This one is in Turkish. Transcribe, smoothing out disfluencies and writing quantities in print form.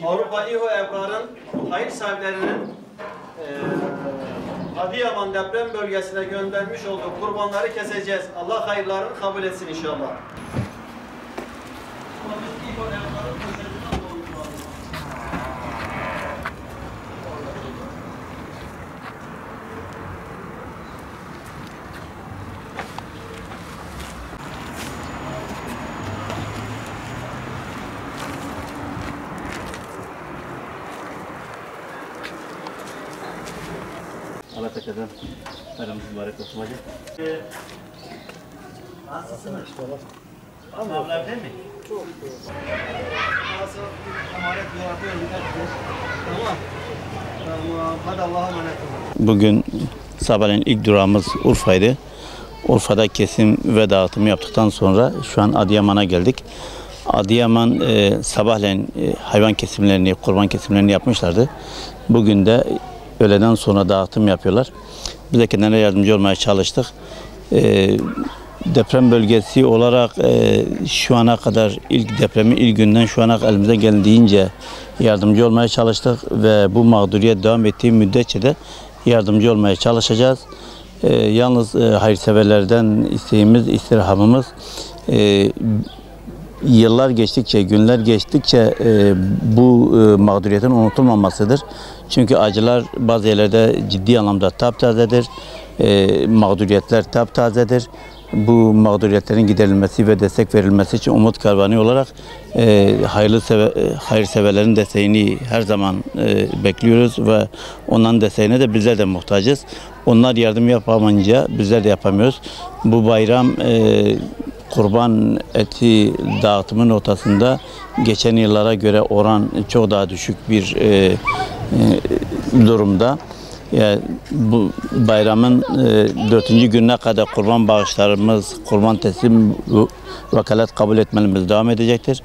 Avrupa İHO Evgar'ın hayır sahiplerinin Adıyaman deprem bölgesine göndermiş olduğu kurbanları keseceğiz. Allah hayırlarını kabul etsin inşallah. Allah tekrardan aramız mübarek olsun hocam. Nasılsınız? Ama abla değil mi? Çok. Nasıl emanet yaratıyor Tamam. Tamam. Hadi Allah'a emanet olun. Bugün sabahleyin ilk durağımız Urfa'ydı. Urfa'da kesim ve dağıtımı yaptıktan sonra şu an Adıyaman'a geldik. Adıyaman sabahleyin hayvan kesimlerini, kurban kesimlerini yapmışlardı. Bugün de öğleden sonra dağıtım yapıyorlar. Biz de kendilerine yardımcı olmaya çalıştık. Deprem bölgesi olarak şu ana kadar ilk depremin ilk günden şu ana elimizden geldiğince yardımcı olmaya çalıştık ve bu mağduriyet devam ettiği müddetçe de yardımcı olmaya çalışacağız. Yalnız hayırseverlerden isteğimiz, istirhamımız yıllar geçtikçe, günler geçtikçe bu mağduriyetin unutulmamasıdır. Çünkü acılar bazı yerlerde ciddi anlamda taptazedir. Mağduriyetler taptazedir. Bu mağduriyetlerin giderilmesi ve destek verilmesi için umut karvanı olarak hayırseverlerin desteğini her zaman bekliyoruz ve onların desteğine de bizler de muhtacız. Onlar yardım yapamayınca bizler de yapamıyoruz. Bu bayram kurban eti dağıtımı notasında geçen yıllara göre oran çok daha düşük bir durumda. Yani bu bayramın 4. gününe kadar kurban bağışlarımız, kurban teslim vekalet kabul etmelerimiz devam edecektir.